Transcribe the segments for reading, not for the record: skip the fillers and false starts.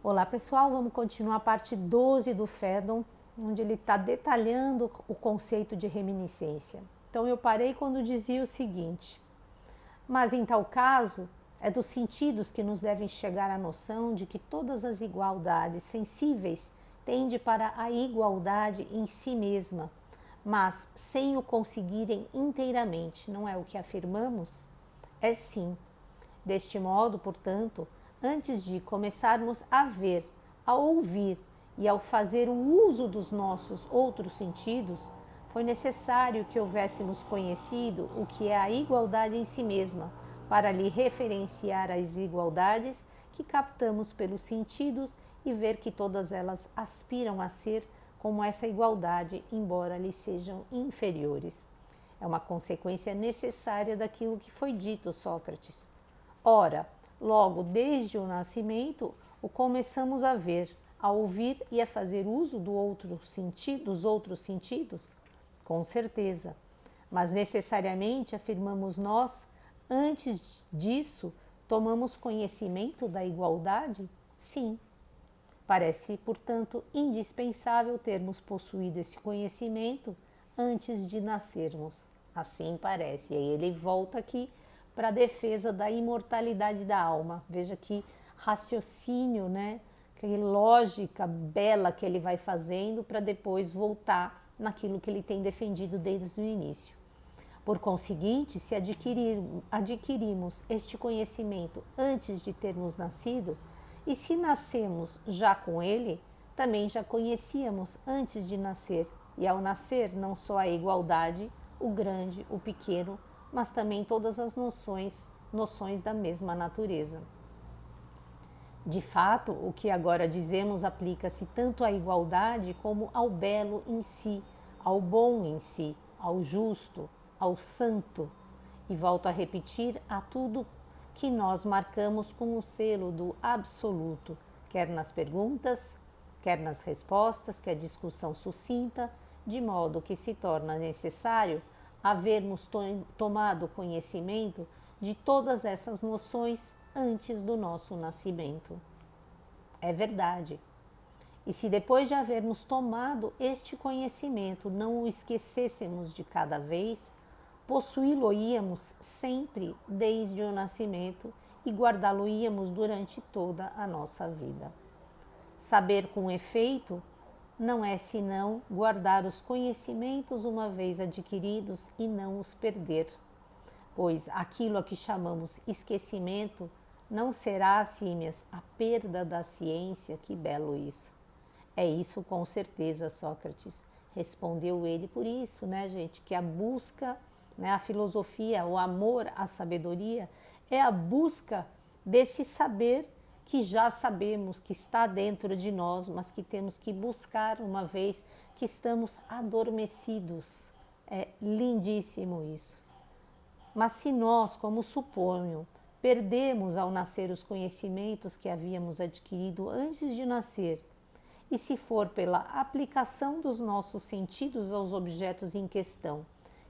Olá pessoal, vamos continuar a parte 12 do Phaedon, onde ele está detalhando o conceito de reminiscência. Então eu parei quando dizia o seguinte: mas em tal caso, é dos sentidos que nos devem chegar à noção de que todas as igualdades sensíveis tendem para a igualdade em si mesma, mas sem o conseguirem inteiramente, não é o que afirmamos? É sim. Deste modo, portanto, antes de começarmos a ver, a ouvir e ao fazer o uso dos nossos outros sentidos, foi necessário que houvéssemos conhecido o que é a igualdade em si mesma, para lhe referenciar as igualdades que captamos pelos sentidos e ver que todas elas aspiram a ser como essa igualdade, embora lhes sejam inferiores. É uma consequência necessária daquilo que foi dito, Sócrates. Ora, logo desde o nascimento, o começamos a ver, a ouvir e a fazer uso dos outros sentidos? Com certeza. Mas necessariamente afirmamos nós, antes disso, tomamos conhecimento da igualdade? Sim. Parece, portanto, indispensável termos possuído esse conhecimento antes de nascermos. Assim parece. E aí ele volta aqui para a defesa da imortalidade da alma. Veja que raciocínio, né? Que lógica bela que ele vai fazendo para depois voltar naquilo que ele tem defendido desde o início. Por conseguinte, se adquirimos este conhecimento antes de termos nascido, e se nascemos já com ele, também já conhecíamos antes de nascer, e ao nascer não só a igualdade, o grande, o pequeno, mas também todas as noções da mesma natureza. De fato, o que agora dizemos aplica-se tanto à igualdade como ao belo em si, ao bom em si, ao justo, ao santo, e volto a repetir, a tudo que nós marcamos com o selo do absoluto, quer nas perguntas, quer nas respostas, que a discussão sucinta, de modo que se torna necessário havermos tomado conhecimento de todas essas noções antes do nosso nascimento. É verdade. E se depois de havermos tomado este conhecimento não o esquecêssemos de cada vez, possuí-lo-íamos sempre desde o nascimento e guardá-lo-íamos durante toda a nossa vida. Saber com efeito não é senão guardar os conhecimentos uma vez adquiridos e não os perder, pois aquilo a que chamamos esquecimento não será, símias, a perda da ciência. Que belo isso! É isso com certeza, Sócrates, respondeu ele. Por isso, né, gente, que a busca, né, a filosofia, o amor à sabedoria é a busca desse saber que já sabemos que está dentro de nós, mas que temos que buscar uma vez que estamos adormecidos. É lindíssimo isso. Mas se nós, como suponho, perdemos ao nascer os conhecimentos que havíamos adquirido antes de nascer, e se for pela aplicação dos nossos sentidos aos objetos em questão,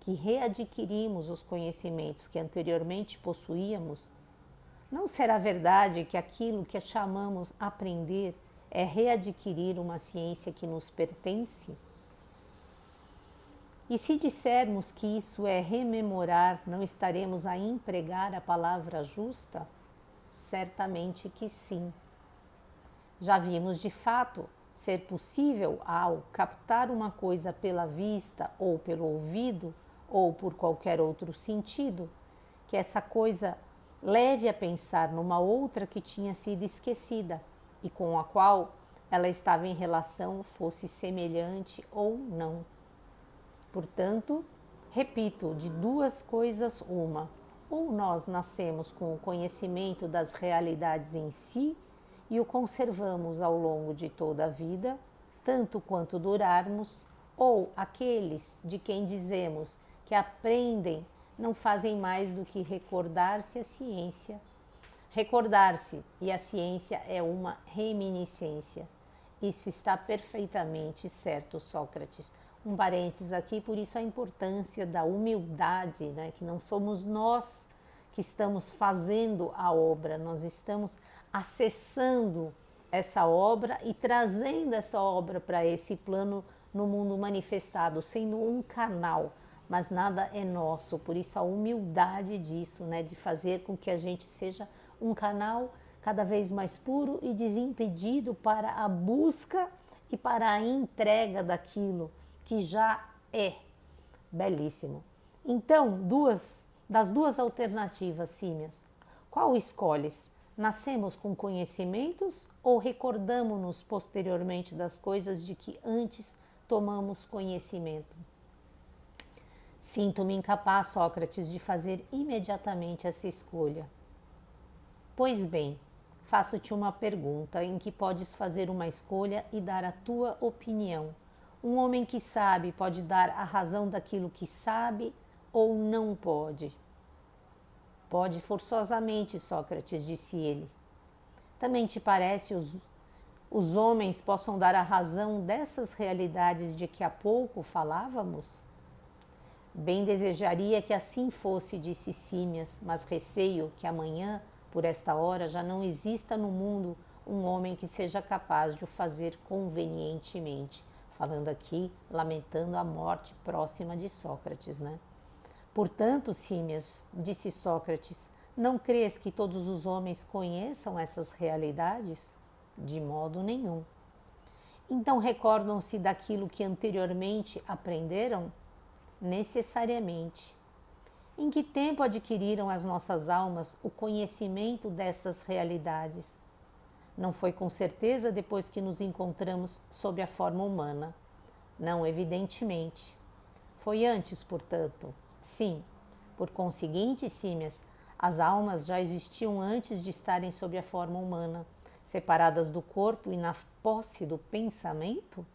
que readquirimos os conhecimentos que anteriormente possuíamos, não será verdade que aquilo que chamamos aprender é readquirir uma ciência que nos pertence? E se dissermos que isso é rememorar, não estaremos a empregar a palavra justa? Certamente que sim. Já vimos de fato ser possível, ao captar uma coisa pela vista ou pelo ouvido ou por qualquer outro sentido, que essa coisa leve a pensar numa outra que tinha sido esquecida e com a qual ela estava em relação, fosse semelhante ou não. Portanto, repito, de duas coisas uma: ou nós nascemos com o conhecimento das realidades em si e o conservamos ao longo de toda a vida, tanto quanto durarmos, ou aqueles de quem dizemos que aprendem não fazem mais do que recordar-se a ciência. Recordar-se e a ciência é uma reminiscência. Isso está perfeitamente certo, Sócrates. Um parênteses aqui, por isso a importância da humildade, né? Que não somos nós que estamos fazendo a obra, nós estamos acessando essa obra e trazendo essa obra para esse plano no mundo manifestado, sendo um canal, mas nada é nosso, por isso a humildade disso, né, de fazer com que a gente seja um canal cada vez mais puro e desimpedido para a busca e para a entrega daquilo que já é belíssimo. Então, das duas alternativas, Símias, qual escolhes? Nascemos com conhecimentos ou recordamos-nos posteriormente das coisas de que antes tomamos conhecimento? Sinto-me incapaz, Sócrates, de fazer imediatamente essa escolha. Pois bem, faço-te uma pergunta em que podes fazer uma escolha e dar a tua opinião. Um homem que sabe pode dar a razão daquilo que sabe ou não pode? Pode forçosamente, Sócrates, disse ele. Também te parece os homens possam dar a razão dessas realidades de que há pouco falávamos? Bem desejaria que assim fosse, disse Símias, mas receio que amanhã, por esta hora, já não exista no mundo um homem que seja capaz de o fazer convenientemente. Falando aqui, lamentando a morte próxima de Sócrates, né? Portanto, Símias, disse Sócrates, não crês que todos os homens conheçam essas realidades? De modo nenhum. Então recordam-se daquilo que anteriormente aprenderam? Necessariamente. Em que tempo adquiriram as nossas almas o conhecimento dessas realidades? Não foi com certeza depois que nos encontramos sob a forma humana. Não, evidentemente. Foi antes, portanto. Sim. Por conseguinte, Símias, as almas já existiam antes de estarem sob a forma humana, separadas do corpo e na posse do pensamento?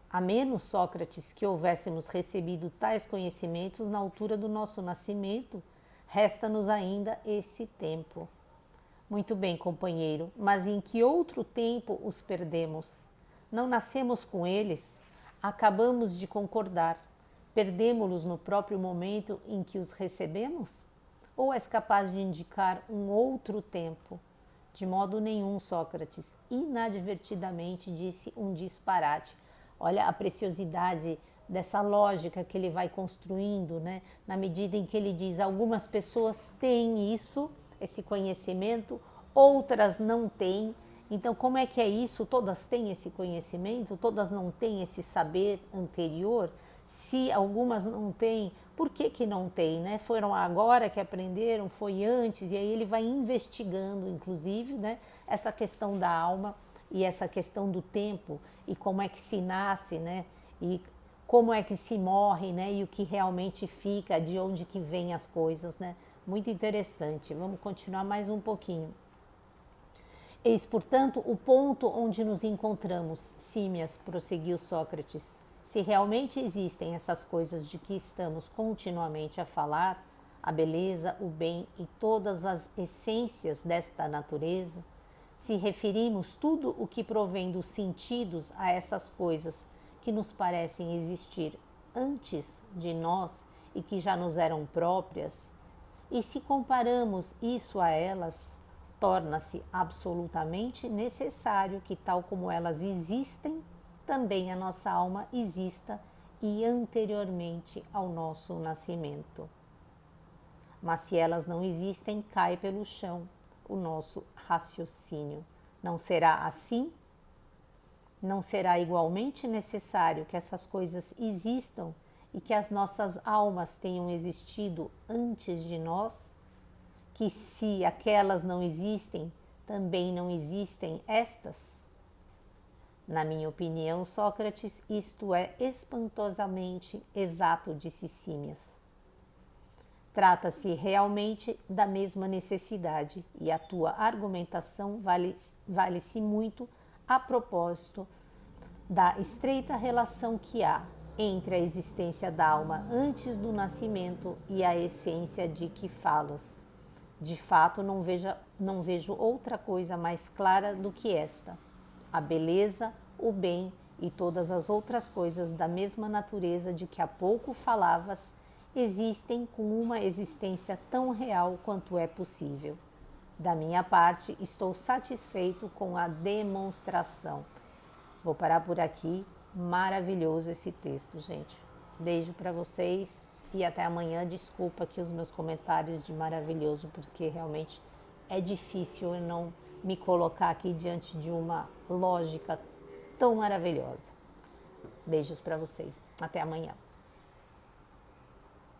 A menos, Sócrates, que houvéssemos recebido tais conhecimentos na altura do nosso nascimento, resta-nos ainda esse tempo. Muito bem, companheiro, mas em que outro tempo os perdemos? Não nascemos com eles? Acabamos de concordar. Perdemo-los no próprio momento em que os recebemos? Ou és capaz de indicar um outro tempo? De modo nenhum, Sócrates, inadvertidamente disse um disparate. Olha a preciosidade dessa lógica que ele vai construindo, né? Na medida em que ele diz, algumas pessoas têm isso, esse conhecimento, outras não têm. Então, como é que é isso? Todas têm esse conhecimento, todas não têm esse saber anterior? Se algumas não têm, por que não têm, né? Foram agora que aprenderam, foi antes, e aí ele vai investigando, inclusive, né, essa questão da alma e essa questão do tempo e como é que se nasce, né? E como é que se morre, né? E o que realmente fica, de onde que vêm as coisas, né? Muito interessante. Vamos continuar mais um pouquinho. Eis, portanto, o ponto onde nos encontramos, Símias, prosseguiu Sócrates. Se realmente existem essas coisas de que estamos continuamente a falar, a beleza, o bem e todas as essências desta natureza, se referimos tudo o que provém dos sentidos a essas coisas que nos parecem existir antes de nós e que já nos eram próprias, e se comparamos isso a elas, torna-se absolutamente necessário que, tal como elas existem, também a nossa alma exista e anteriormente ao nosso nascimento. Mas se elas não existem, cai pelo chão o nosso raciocínio. Não será assim? Não será igualmente necessário que essas coisas existam e que as nossas almas tenham existido antes de nós? Que se aquelas não existem, também não existem estas? Na minha opinião, Sócrates, isto é espantosamente exato, disse Símias. Trata-se realmente da mesma necessidade e a tua argumentação vale-se muito a propósito da estreita relação que há entre a existência da alma antes do nascimento e a essência de que falas. De fato, não vejo outra coisa mais clara do que esta. A beleza, o bem e todas as outras coisas da mesma natureza de que há pouco falavas existem com uma existência tão real quanto é possível. Da minha parte, estou satisfeito com a demonstração. Vou parar por aqui. Maravilhoso esse texto, gente. Beijo para vocês e até amanhã. Desculpa aqui os meus comentários de maravilhoso, porque realmente é difícil eu não me colocar aqui diante de uma lógica tão maravilhosa. Beijos para vocês. Até amanhã.